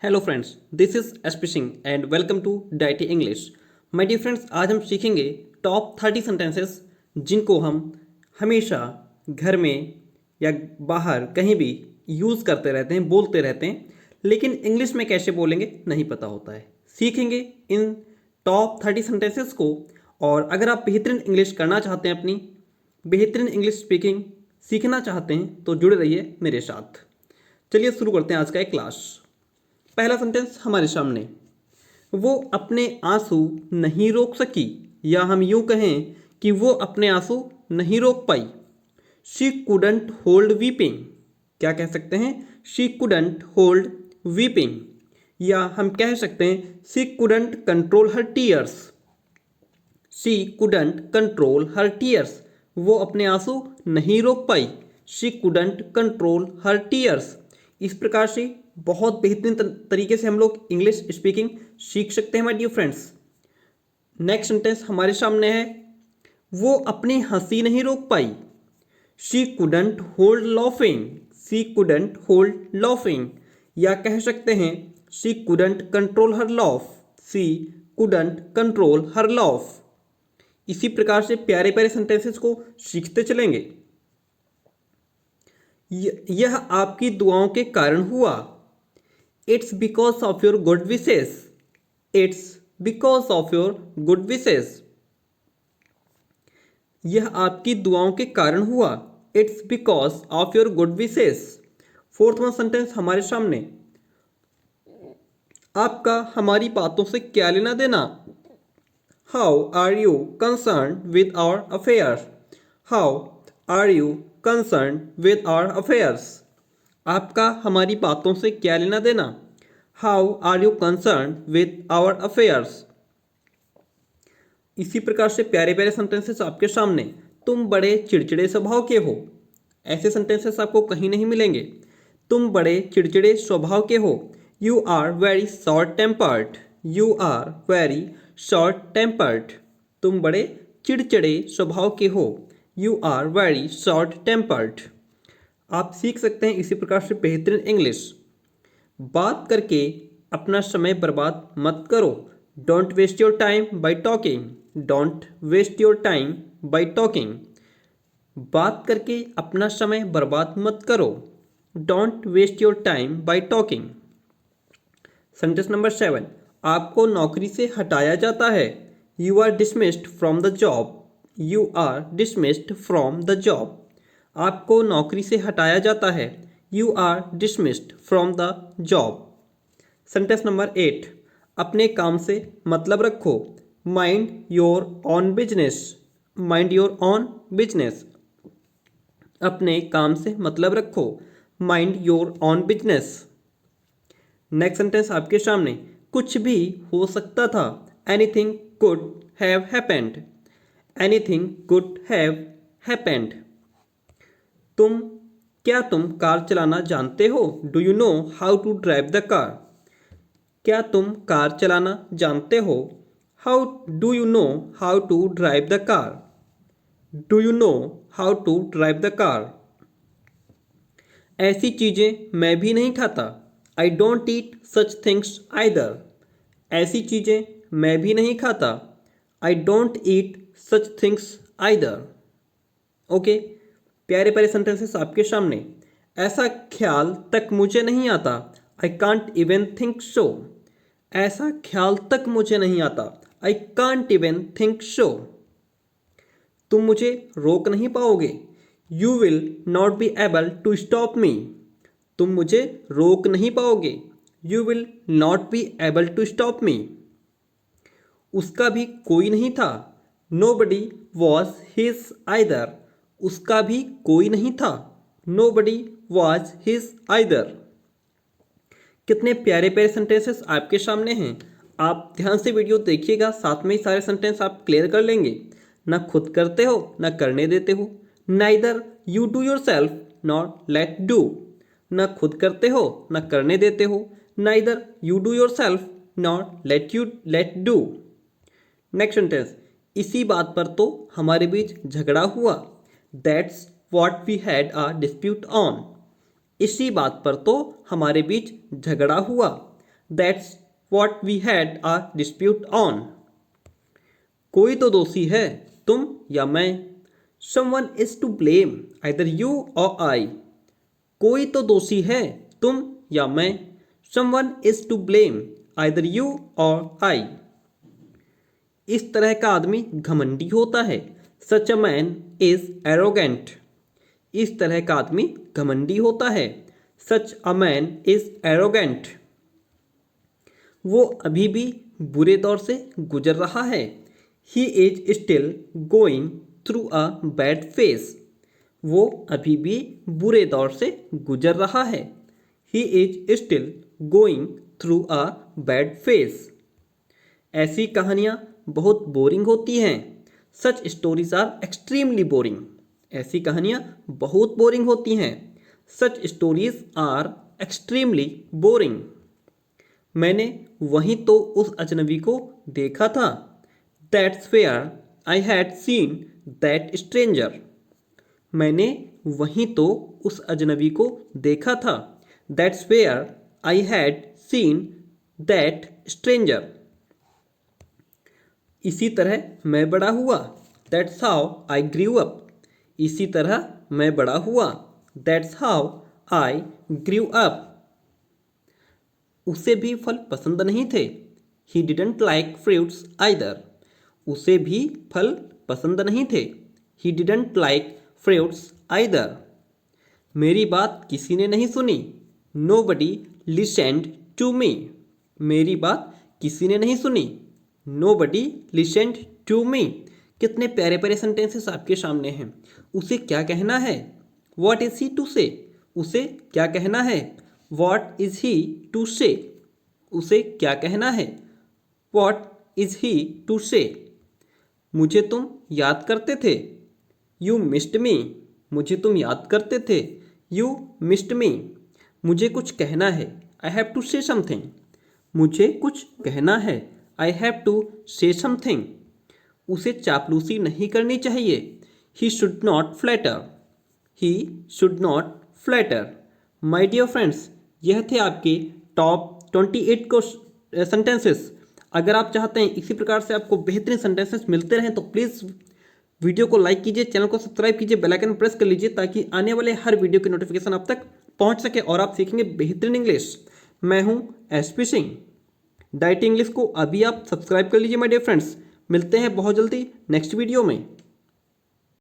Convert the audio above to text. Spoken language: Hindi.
Hello friends, this is SP Singh and welcome to डाइटी इंग्लिश। माय डियर फ्रेंड्स, आज हम सीखेंगे टॉप 30 सेंटेंसेस जिनको हम हमेशा घर में या बाहर कहीं भी यूज़ करते रहते हैं, बोलते रहते हैं, लेकिन इंग्लिश में कैसे बोलेंगे नहीं पता होता है। सीखेंगे इन टॉप 30 सेंटेंसेस को। और अगर आप बेहतरीन इंग्लिश करना चाहते हैं, अपनी बेहतरीन इंग्लिश स्पीकिंग सीखना चाहते हैं, तो जुड़े रहिए मेरे साथ। चलिए शुरू करते हैं आज का एक क्लास। पहला सेंटेंस हमारे सामने, वो अपने आंसू नहीं रोक सकी, या हम यूं कहें कि वो अपने आंसू नहीं रोक पाई। She couldn't hold weeping. क्या कह सकते हैं? She couldn't hold weeping. या हम कह सकते हैं she couldn't control her tears. She couldn't control her tears. वो अपने आंसू नहीं रोक पाई। She couldn't control her tears. इस प्रकार से बहुत बेहतरीन तरीके से हम लोग इंग्लिश स्पीकिंग सीख सकते हैं my dear friends. Next sentence हमारे सामने है, वो अपनी हंसी नहीं रोक पाई। She couldn't hold laughing. She couldn't hold laughing. या कह सकते हैं she couldn't control her laugh. She couldn't control her laugh. इसी प्रकार से प्यारे प्यारे सेंटेंसेस को सीखते चलेंगे। यह आपकी दुआओं के कारण हुआ। It's because of your good wishes. It's because of your good wishes. यह आपकी दुआओं के कारण हुआ। It's because of your good wishes. Fourth one sentence हमारे सामने, आपका हमारी बातों से क्या लेना देना। How are you concern with our affairs. How are you concern with our affairs. आपका हमारी बातों से क्या लेना देना। How are you concern with our affairs. इसी प्रकार से प्यारे प्यारे सेंटेंसेस आपके सामने, तुम बड़े चिड़चिड़े स्वभाव के हो। ऐसे सेंटेंसेस आपको कहीं नहीं मिलेंगे। तुम बड़े चिड़चिड़े स्वभाव के हो। You are very short tempered. You are very short tempered. तुम बड़े चिड़चिड़े स्वभाव के हो। You are very short tempered. आप सीख सकते हैं इसी प्रकार से बेहतरीन इंग्लिश। बात करके अपना समय बर्बाद मत करो। Don't waste your time by talking. Don't waste your time by talking. बात करके अपना समय बर्बाद मत करो। Don't waste your time by talking. Sentence number 7, आपको नौकरी से हटाया जाता है। You are dismissed from the job. You are dismissed from the job. आपको नौकरी से हटाया जाता है। You are dismissed from the job. Sentence number 8, अपने काम से मतलब रखो। Mind your own business. Mind your own business. अपने काम से मतलब रखो। Mind your own business. Next sentence आपके सामने, कुछ भी हो सकता था। Anything could have happened. Anything could have happened. क्या तुम कार चलाना जानते हो? Do you know how to drive the car. क्या तुम कार चलाना जानते हो? How do you know how to drive the car. Do you know how to drive the car. ऐसी चीज़ें मैं भी नहीं खाता। I don't eat such things either. ऐसी चीज़ें मैं भी नहीं खाता। I don't eat such things either. Okay, प्यारे प्यारे सेंटेंसेस आपके सामने। ऐसा ख्याल तक मुझे नहीं आता। I can't even think so. ऐसा ख्याल तक मुझे नहीं आता। I can't even think so. तुम मुझे रोक नहीं पाओगे। You will not be able to stop me. तुम मुझे रोक नहीं पाओगे। You will not be able to stop me. उसका भी कोई नहीं था। Nobody was his either. उसका भी कोई नहीं था। Nobody was his either. कितने प्यारे प्यारे सेंटेंसेस आपके सामने हैं। आप ध्यान से वीडियो देखिएगा, साथ में ही सारे सेंटेंस आप क्लियर कर लेंगे। ना खुद करते हो ना करने देते हो। Neither you do yourself not let do. ना खुद करते हो ना करने देते हो। Neither you do yourself not let do. Next sentence, इसी बात पर तो हमारे बीच झगड़ा हुआ। That's what we had a dispute on. इसी बात पर तो हमारे बीच झगड़ा हुआ। That's what we had a dispute on. कोई तो दोषी है, तुम या मैं। Someone is to blame, either you और आई। कोई तो दोषी है, तुम या मैं। Someone is to blame, either you और आई। इस तरह का आदमी घमंडी होता है। Such a man is arrogant. इस तरह का आदमी घमंडी होता है। Such a man is arrogant. वो अभी भी बुरे दौर से गुजर रहा है। He is still going through a bad phase. वो अभी भी बुरे दौर से गुजर रहा है। He is still going through a bad phase. ऐसी कहानियाँ बहुत बोरिंग होती हैं। Such stories are extremely boring. ऐसी कहानियाँ बहुत बोरिंग होती हैं। Such stories are extremely boring. मैंने वहीं तो उस अजनबी को देखा था। That's where I had seen that stranger. मैंने वहीं तो उस अजनबी को देखा था। That's where I had seen that stranger. इसी तरह मैं बड़ा हुआ। That's how I grew up. इसी तरह मैं बड़ा हुआ। That's how I grew up. उसे भी फल पसंद नहीं थे। He didn't like fruits either. उसे भी फल पसंद नहीं थे। He didn't like fruits either. मेरी बात किसी ने नहीं सुनी। Nobody listened to me. मेरी बात किसी ने नहीं सुनी। Nobody listened to me. कितने प्यारे प्यारे सेंटेंसेस आपके सामने हैं। उसे क्या कहना है? वॉट इज ही टू से। उसे क्या कहना है? वॉट इज ही टू से। उसे क्या कहना है? वॉट इज ही टू से। मुझे तुम याद करते थे। You missed me. मुझे तुम याद करते थे। You missed me. मुझे कुछ कहना है। I have to say something. मुझे कुछ कहना है। I have to say something. उसे चापलूसी नहीं करनी चाहिए। He should not flatter. He should not flatter. My dear friends, यह थे आपके टॉप 28 को सेंटेंसेस। अगर आप चाहते हैं इसी प्रकार से आपको बेहतरीन सेंटेंसेस मिलते रहें तो प्लीज़ वीडियो को लाइक कीजिए, चैनल को सब्सक्राइब कीजिए, बेल आइकन प्रेस कर लीजिए ताकि आने वाले हर वीडियो की नोटिफिकेशन आप तक पहुंच सके और आप सीखेंगे बेहतरीन इंग्लिश। मैं हूं एसपी सिंह। डाइट इंग्लिश को अभी आप सब्सक्राइब कर लीजिए माय डियर फ्रेंड्स। मिलते हैं बहुत जल्दी नेक्स्ट वीडियो में।